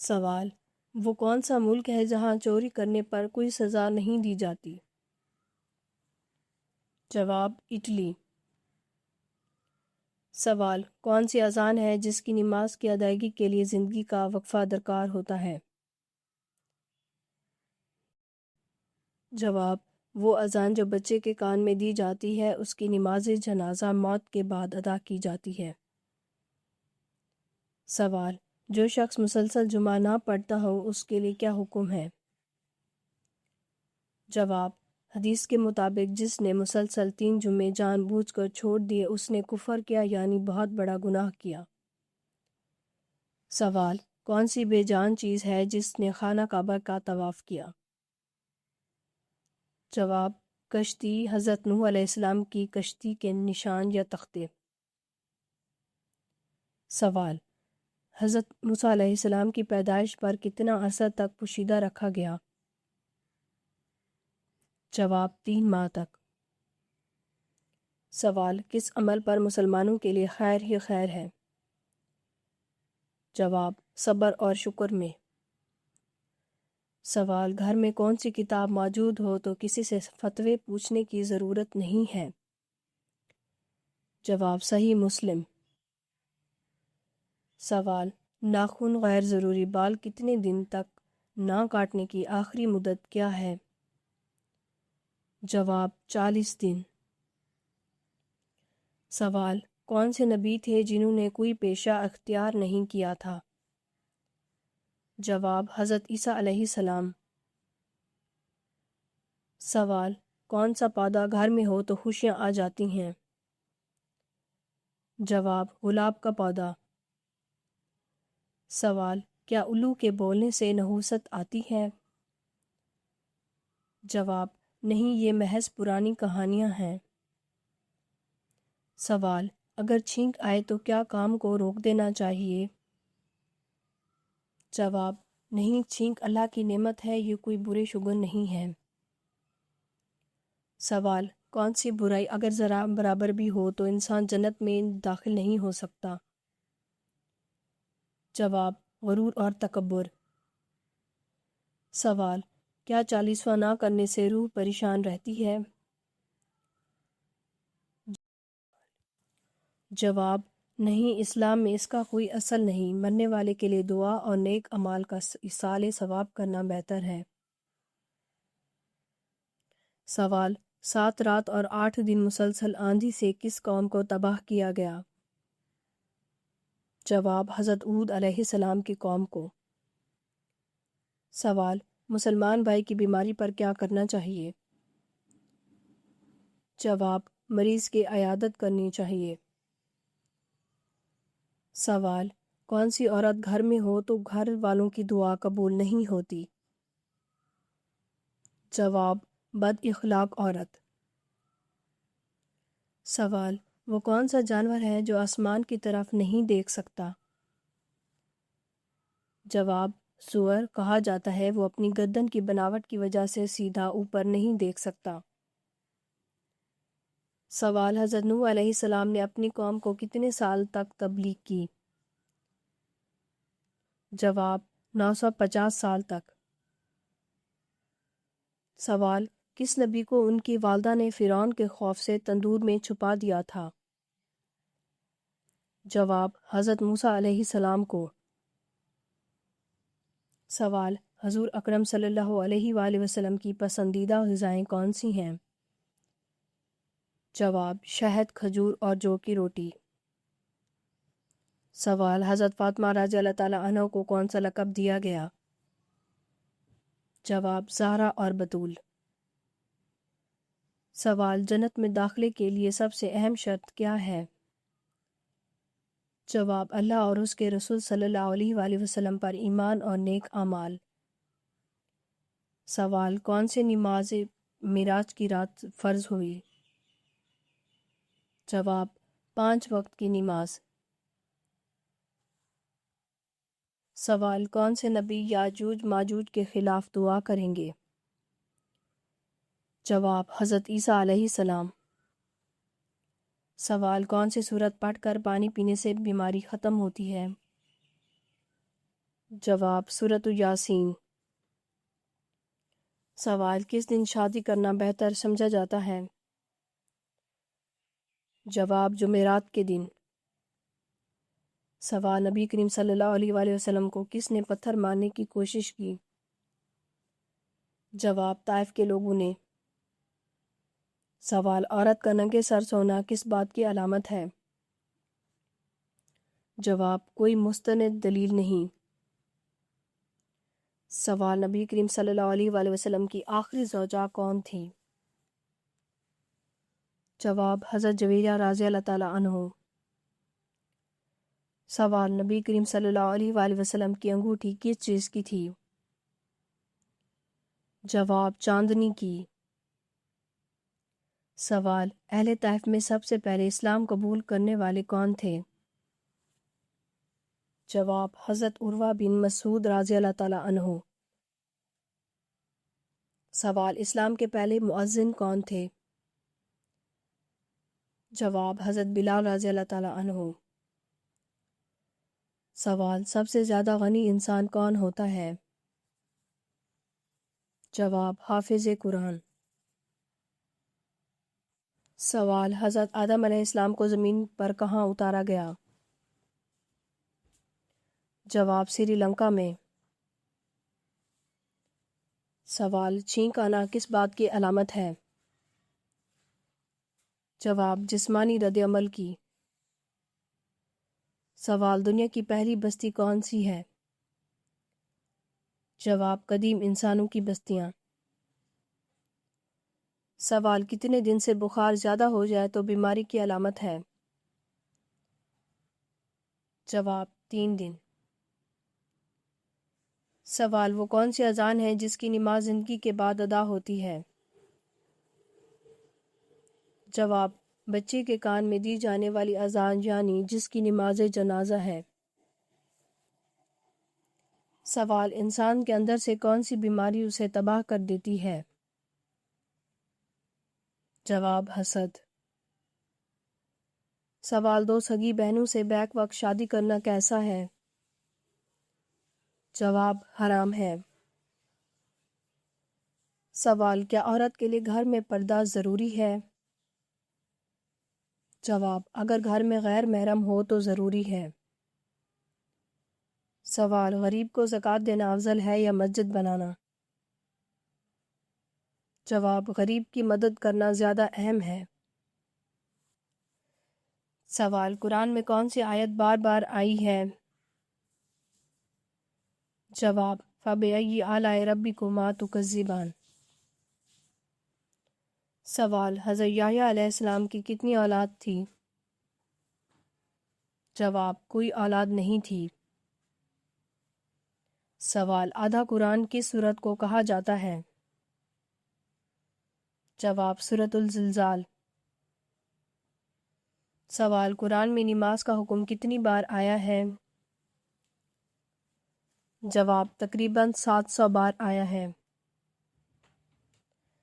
سوال: وہ کون سا ملک ہے جہاں چوری کرنے پر کوئی سزا نہیں دی جاتی؟ جواب: اٹلی۔ سوال: کون سی اذان ہے جس کی نماز کی ادائیگی کے لیے زندگی کا وقفہ درکار ہوتا ہے؟ جواب: وہ اذان جو بچے کے کان میں دی جاتی ہے، اس کی نماز جنازہ موت کے بعد ادا کی جاتی ہے۔ سوال: جو شخص مسلسل جمعہ نہ پڑھتا ہو اس کے لیے کیا حکم ہے؟ جواب: حدیث کے مطابق جس نے مسلسل 3 جمعے جان بوجھ کر چھوڑ دیے اس نے کفر کیا، یعنی بہت بڑا گناہ کیا۔ سوال: کون سی بے جان چیز ہے جس نے خانہ کعبہ کا طواف کیا؟ جواب: کشتی، حضرت نوح علیہ السلام کی کشتی کے نشان یا تختے۔ سوال: حضرت موسیٰ علیہ السلام کی پیدائش پر کتنا عرصہ تک پوشیدہ رکھا گیا؟ جواب: 3 ماہ تک۔ سوال: کس عمل پر مسلمانوں کے لیے خیر ہی خیر ہے؟ جواب: صبر اور شکر میں۔ سوال: گھر میں کون سی کتاب موجود ہو تو کسی سے فتوے پوچھنے کی ضرورت نہیں ہے؟ جواب: صحیح مسلم۔ سوال: ناخن غیر ضروری بال کتنے دن تک نہ کاٹنے کی آخری مدت کیا ہے؟ جواب: 40 دن۔ سوال: کون سے نبی تھے جنہوں نے کوئی پیشہ اختیار نہیں کیا تھا؟ جواب: حضرت عیسیٰ علیہ السلام۔ سوال: کون سا پودا گھر میں ہو تو خوشیاں آ جاتی ہیں؟ جواب: گلاب کا پودا۔ سوال: کیا الو کے بولنے سے نحوست آتی ہے؟ جواب: نہیں، یہ محض پرانی کہانیاں ہیں۔ سوال: اگر چھینک آئے تو کیا کام کو روک دینا چاہیے؟ جواب: نہیں، چھینک اللہ کی نعمت ہے، یہ کوئی برے شگون نہیں ہے۔ سوال: کون سی برائی اگر ذرا برابر بھی ہو تو انسان جنت میں داخل نہیں ہو سکتا؟ جواب: غرور اور تکبر۔ سوال: کیا 40واں نہ کرنے سے روح پریشان رہتی ہے؟ جواب: نہیں، اسلام میں اس کا کوئی اصل نہیں، مرنے والے کے لیے دعا اور نیک اعمال کا ایصال ثواب کرنا بہتر ہے۔ سوال: 7 رات اور 8 دن مسلسل آندھی سے کس قوم کو تباہ کیا گیا؟ جواب: حضرت ہود علیہ السلام کی قوم کو۔ سوال: مسلمان بھائی کی بیماری پر کیا کرنا چاہیے؟ جواب: مریض کی عیادت کرنی چاہیے۔ سوال: کون سی عورت گھر میں ہو تو گھر والوں کی دعا قبول نہیں ہوتی؟ جواب: بد اخلاق عورت۔ سوال: وہ کون سا جانور ہے جو آسمان کی طرف نہیں دیکھ سکتا؟ جواب: سؤر۔ کہا جاتا ہے وہ اپنی گردن کی بناوٹ کی وجہ سے سیدھا اوپر نہیں دیکھ سکتا۔ سوال: حضرت نوح علیہ السلام نے اپنی قوم کو کتنے سال تک تبلیغ کی؟ جواب: 950 سال تک۔ سوال: کس نبی کو ان کی والدہ نے فرعون کے خوف سے تندور میں چھپا دیا تھا؟ جواب: حضرت موسیٰ علیہ السلام کو۔ سوال: حضور اکرم صلی اللہ علیہ وآلہ وسلم کی پسندیدہ غذائیں کون سی ہیں؟ جواب: شہد، کھجور اور جو کی روٹی۔ سوال: حضرت فاطمہ رضی اللہ تعالیٰ عنہ کو کون سا لقب دیا گیا؟ جواب: زہرا اور بتول۔ سوال: جنت میں داخلے کے لیے سب سے اہم شرط کیا ہے؟ جواب: اللہ اور اس کے رسول صلی اللہ علیہ وآلہ وسلم پر ایمان اور نیک اعمال۔ سوال: کون سے نماز معراج کی رات فرض ہوئی؟ جواب: 5 وقت کی نماز۔ سوال: کون سے نبی یاجوج ماجوج کے خلاف دعا کریں گے؟ جواب: حضرت عیسیٰ علیہ السلام۔ سوال: کون سی سورت پڑھ کر پانی پینے سے بیماری ختم ہوتی ہے؟ جواب سورۃ یاسین۔ سوال کس دن شادی کرنا بہتر سمجھا جاتا ہے؟ جواب جمعرات کے دن۔ سوال نبی کریم صلی اللہ علیہ وآلہ وسلم کو کس نے پتھر مارنے کی کوشش کی؟ جواب طائف کے لوگوں نے۔ سوال عورت کا ننگے سر سونا کس بات کی علامت ہے؟ جواب کوئی مستند دلیل نہیں۔ سوال نبی کریم صلی اللہ علیہ وآلہ وسلم کی آخری زوجہ کون تھی؟ جواب حضرت جویریہ رضی اللہ تعالی عنہ۔ سوال نبی کریم صلی اللہ علیہ وآلہ وسلم کی انگوٹھی کس چیز کی تھی؟ جواب چاندنی کی۔ سوال اہل طائف میں سب سے پہلے اسلام قبول کرنے والے کون تھے؟ جواب حضرت عروہ بن مسعود رضی اللہ تعالی عنہ۔ سوال اسلام کے پہلے مؤذن کون تھے؟ جواب حضرت بلال رضی اللہ تعالی عنہ۔ سوال سب سے زیادہ غنی انسان کون ہوتا ہے؟ جواب حافظ قرآن۔ سوال حضرت آدم علیہ السلام کو زمین پر کہاں اتارا گیا؟ جواب سری لنکا میں۔ سوال چھینک آنا کس بات کی علامت ہے؟ جواب جسمانی رد عمل کی۔ سوال دنیا کی پہلی بستی کون سی ہے؟ جواب قدیم انسانوں کی بستیاں۔ سوال کتنے دن سے بخار زیادہ ہو جائے تو بیماری کی علامت ہے؟ جواب 3 دن۔ سوال وہ کون سی اذان ہے جس کی نماز زندگی کے بعد ادا ہوتی ہے؟ جواب بچے کے کان میں دی جانے والی اذان یعنی جس کی نماز جنازہ ہے۔ سوال انسان کے اندر سے کون سی بیماری اسے تباہ کر دیتی ہے؟ جواب حسد۔ سوال 2 سگی بہنوں سے بیک وقت شادی کرنا کیسا ہے؟ جواب حرام ہے۔ سوال کیا عورت کے لیے گھر میں پردہ ضروری ہے؟ جواب اگر گھر میں غیر محرم ہو تو ضروری ہے۔ سوال غریب کو زکوٰۃ دینا افضل ہے یا مسجد بنانا؟ جواب غریب کی مدد کرنا زیادہ اہم ہے۔ سوال قرآن میں کون سی آیت بار بار آئی ہے؟ جواب فَبِأَيِّ آلَاءِ رَبِّكُمَا تُكَذِّبَانِ۔ سوال حضرت یحییٰ علیہ السلام کی کتنی اولاد تھی؟ جواب کوئی اولاد نہیں تھی۔ سوال آدھا قرآن کس سورت کو کہا جاتا ہے؟ جواب سورۃ الزلزال۔ سوال قرآن میں نماز کا حکم کتنی بار آیا ہے؟ جواب تقریباً 700 بار آیا ہے۔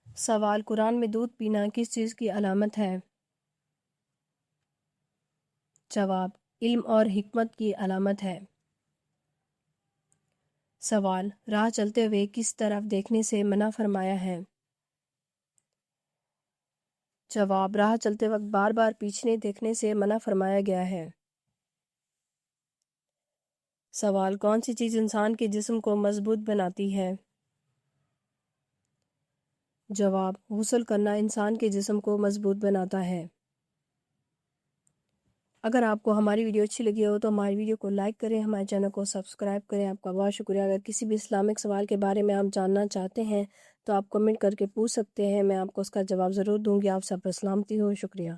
سوال قرآن میں دودھ پینا کس چیز کی علامت ہے؟ جواب علم اور حکمت کی علامت ہے۔ سوال راہ چلتے ہوئے کس طرف دیکھنے سے منع فرمایا ہے؟ جواب راہ چلتے وقت بار بار پیچھے دیکھنے سے منع فرمایا گیا ہے۔ سوال کون سی چیز انسان کے جسم کو مضبوط بناتی ہے؟ جواب غسل کرنا انسان کے جسم کو مضبوط بناتا ہے۔ اگر آپ کو ہماری ویڈیو اچھی لگی ہو تو ہماری ویڈیو کو لائک کریں، ہمارے چینل کو سبسکرائب کریں۔ آپ کا بہت شکریہ۔ اگر کسی بھی اسلامک سوال کے بارے میں آپ جاننا چاہتے ہیں تو آپ کمنٹ کر کے پوچھ سکتے ہیں، میں آپ کو اس کا جواب ضرور دوں گی۔ آپ سب پر سلامتی ہو، شکریہ۔